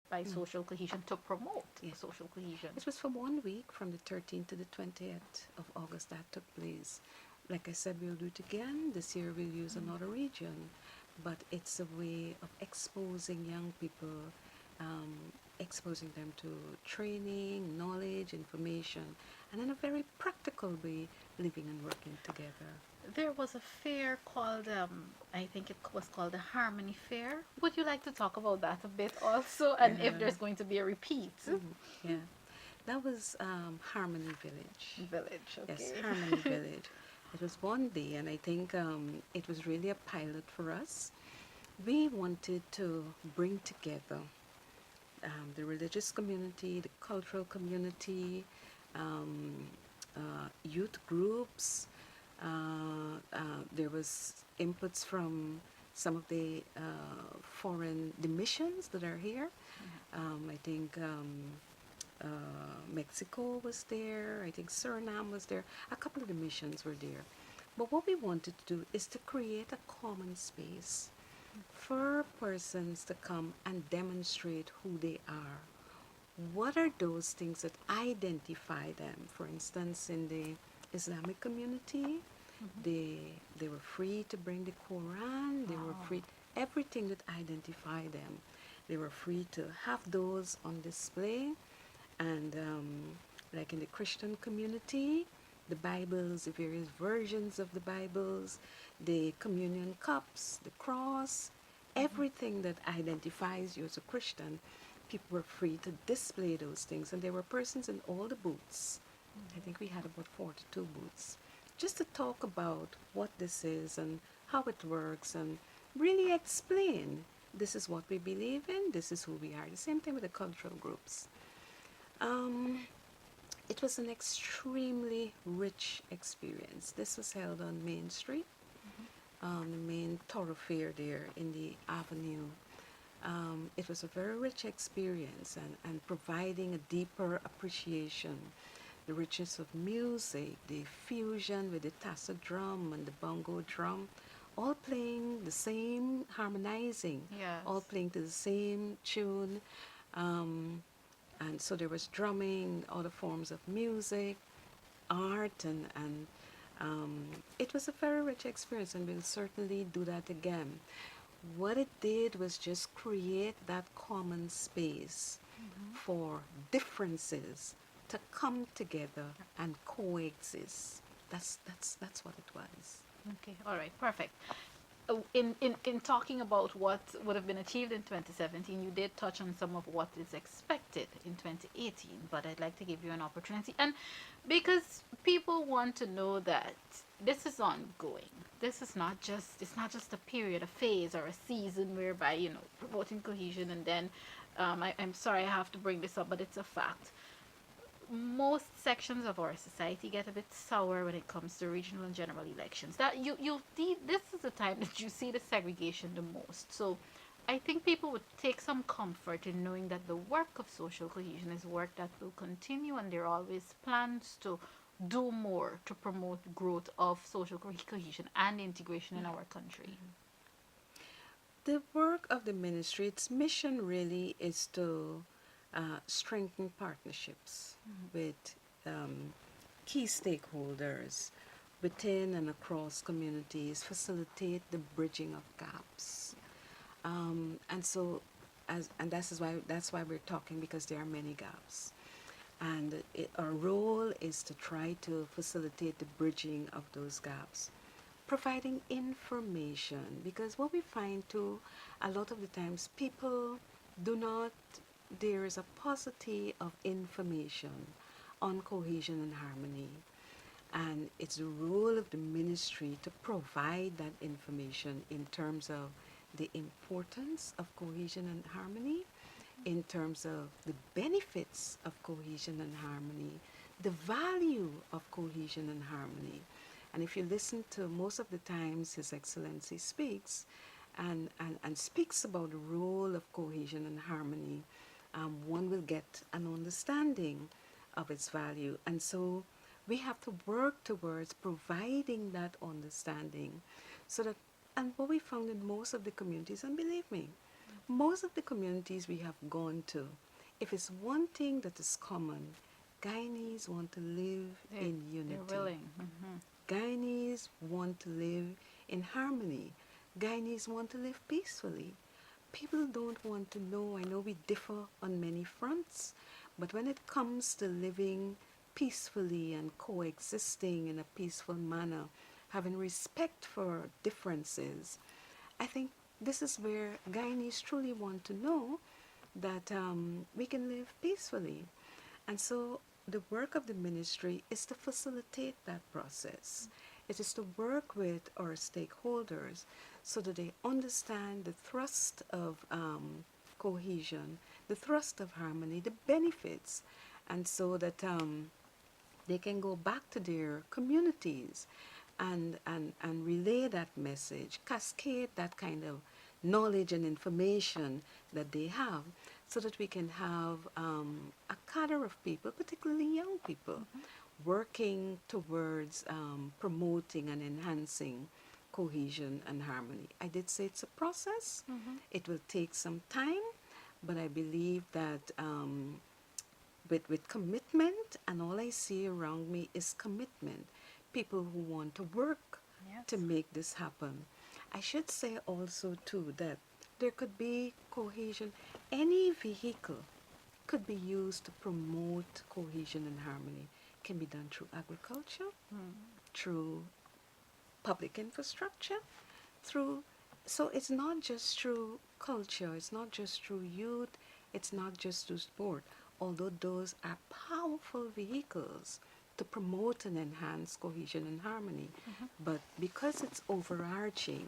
by social cohesion to promote Yeah. social cohesion. It was for 1 week from the 13th to the 20th of August that took place. Like I said, we'll do it again. This year we'll use another region, but it's a way of exposing young people, um, exposing them to training, knowledge, information, and in a very practical way, living and working together. There was a fair called, I think it was called the Harmony Fair. Would you like to talk about that a bit also, and if Yeah. there's going to be a repeat? Yeah. That was Harmony Village. Village, Yes, okay. Harmony Village. It was 1 day, and I think it was really a pilot for us. We wanted to bring together the religious community, the cultural community, um, youth groups. There was inputs from some of the foreign the missions that are here. I think Mexico was there. I think Suriname was there. A couple of the missions were there. But what we wanted to do is to create a common space for persons to come and demonstrate who they are. What are those things that identify them? For instance, in the Islamic community, they they were free to bring the Quran. They were Oh, free everything that identify them. They were free to have those on display, and like in the Christian community, the Bibles, the various versions of the Bibles, the communion cups, the cross, everything that identifies you as a Christian, people were free to display those things. And there were persons in all the booths. I think we had about 42 booths, just to talk about what this is and how it works and really explain this is what we believe in, this is who we are. The same thing with the cultural groups. Um, it was an extremely rich experience. This was held on Main Street, the main thoroughfare there in the avenue. It was a very rich experience and providing a deeper appreciation. The richness of music, the fusion with the tassa drum and the bongo drum, all playing the same, harmonizing, yes. all playing to the same tune. Um, and so there was drumming, other forms of music, art, and it was a very rich experience, and we'll certainly do that again. What it did was just create that common space for differences to come together and coexist. That's what it was. Okay, all right, perfect. In talking about what would have been achieved in 2017, you did touch on some of what is expected in 2018, but I'd like to give you an opportunity. And because people want to know that this is ongoing. This is not just, it's not just a period, a phase, or a season whereby, promoting cohesion and then, I'm sorry I have to bring this up, but it's a fact. Most sections of our society get a bit sour when it comes to regional and general elections. That you this is the time that you see the segregation the most. So I think people would take some comfort in knowing that the work of social cohesion is work that will continue, and there are always plans to do more to promote growth of social cohesion and integration in our country. The work of the ministry, its mission really is to strengthen partnerships with key stakeholders within and across communities, facilitate the bridging of gaps. And so, and that's why we're talking, because there are many gaps. And our role is to try to facilitate the bridging of those gaps, providing information, because what we find too, a lot of the times people do not, there is a paucity of information on cohesion and harmony, and it's the role of the ministry to provide that information in terms of the importance of cohesion and harmony, in terms of the benefits of cohesion and harmony, the value of cohesion and harmony. And if you listen to most of the times His Excellency speaks and speaks about the role of cohesion and harmony, one will get an understanding of its value. And so we have to work towards providing that understanding so that, and what we found in most of the communities, and believe me, most of the communities we have gone to, if it's one thing that is common, Guyanese want to live in They're unity. willing. Mm-hmm. Guyanese want to live in harmony. Guyanese want to live peacefully. People don't want to know, I know we differ on many fronts, but when it comes to living peacefully and coexisting in a peaceful manner, having respect for differences, I think this is where Guyanese truly want to know that we can live peacefully. And so the work of the ministry is to facilitate that process. It is to work with our stakeholders so that they understand the thrust of cohesion, the thrust of harmony, the benefits, and so that they can go back to their communities and relay that message, cascade that kind of knowledge and information that they have so that we can have a cadre of people, particularly young people, working towards promoting and enhancing cohesion and harmony. I did say it's a process. Mm-hmm. It will take some time, but I believe that with commitment, and all I see around me is commitment, people who want to work to Yes. make this happen. I should say also too that there could be cohesion. Any vehicle could be used to promote cohesion and harmony. Can be done through agriculture, Mm. through public infrastructure, through, so it's not just through culture, it's not just through youth, it's not just through sport, although those are powerful vehicles to promote and enhance cohesion and harmony. Mm-hmm. But because it's overarching,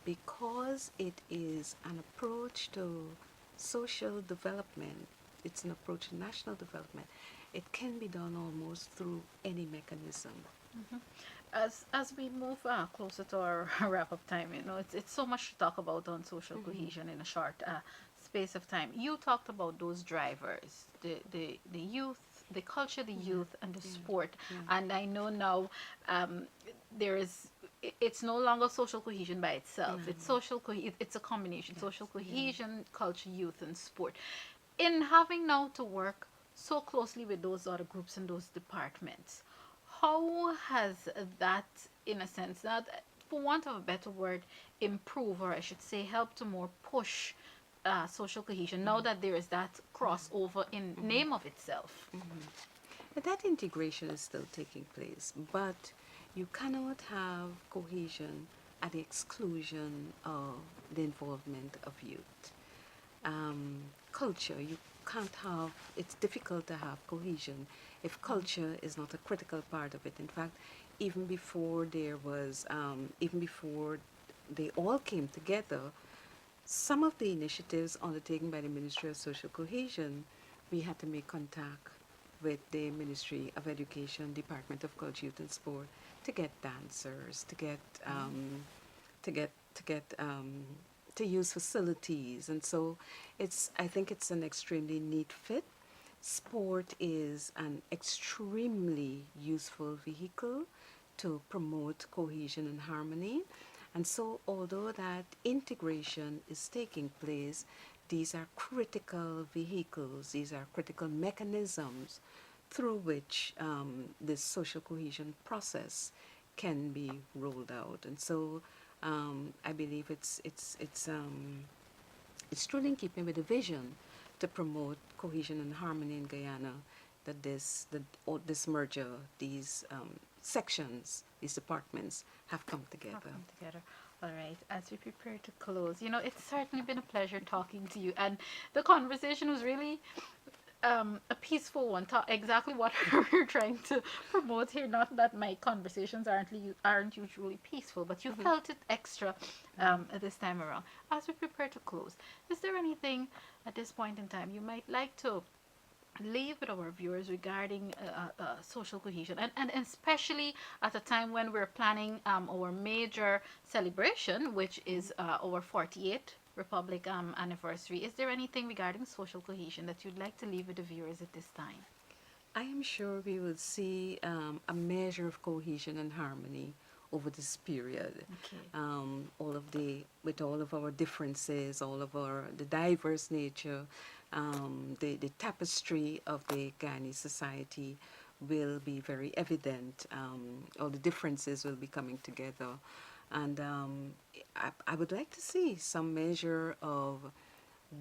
because it is an approach to social development, it's an approach to national development, it can be done almost through any mechanism. Mm-hmm. As we move closer to our wrap up time, it's so much to talk about on social Mm-hmm. cohesion in a short space of time. You talked about those drivers, the youth, the culture, the Yeah, youth, and the yeah, sport. yeah. And I know now um, there is. It's no longer social cohesion by No, itself. It's a combination: yes, social yeah. cohesion, culture, youth, and sport. In having now to work so closely with those other groups and those departments, how has that, in a sense, that, for want of a better word, improve, or I should say, help to more push social cohesion now that there is that crossover in Mm-hmm. name of itself? Mm-hmm. But that integration is still taking place, but you cannot have cohesion at the exclusion of the involvement of youth. Culture, you can't have, it's difficult to have cohesion if culture is not a critical part of it. In fact, even before there was, even before they all came together, some of the initiatives undertaken by the Ministry of Social Cohesion, we had to make contact with the Ministry of Education, Department of Culture, Youth and Sport to get dancers, to get to get to use facilities, and so it's, I think it's an extremely neat fit. Sport is an extremely useful vehicle to promote cohesion and harmony. And so, although that integration is taking place, these are critical vehicles, these are critical mechanisms through which this social cohesion process can be rolled out. And so, I believe it's truly in keeping with the vision to promote cohesion and harmony in Guyana that this merger, these sections, these departments have come All together. come together. All right. As we prepare to close, it's certainly been a pleasure talking to you, and the conversation was really a peaceful one. Exactly what we're trying to promote here. Not that my conversations aren't usually peaceful, but you Mm-hmm. felt it extra this time around. As we prepare to close, is there anything at this point in time you might like to leave with our viewers regarding social cohesion, and especially at a time when we're planning our major celebration, which is our 48th Republic anniversary? Is there anything regarding social cohesion that you'd like to leave with the viewers at this time? I am sure we will see a measure of cohesion and harmony over this period. Okay. All of the with all of our differences, all of our the diverse nature, the tapestry of the Guyanese society will be very evident. All the differences will be coming together, and I would like to see some measure of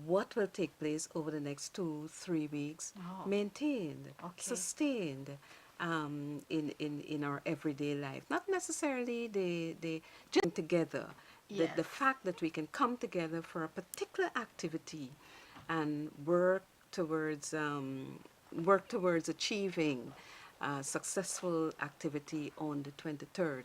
what will take place over the next 2, 3 weeks, Oh, maintained, okay. sustained in our everyday life. Not necessarily the just together, the Yes. fact that we can come together for a particular activity and towards work towards achieving successful activity on the 23rd.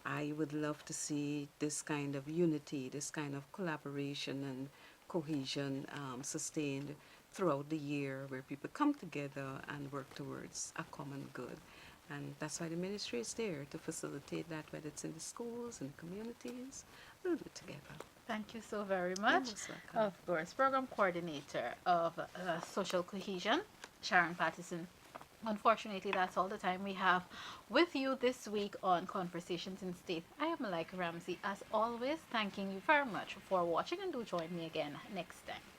I would love to see this kind of unity, this kind of collaboration and cohesion sustained throughout the year where people come together and work towards a common good. And that's why the ministry is there to facilitate that, whether it's in the schools and communities, we'll do it together. Thank you so very You're much. most welcome. Of course, Program Coordinator of Social Cohesion, Sharon Patterson. Unfortunately, that's all the time we have with you this week on Conversations in State. I am Malika Ramsey, as always, thanking you very much for watching, and do join me again next time.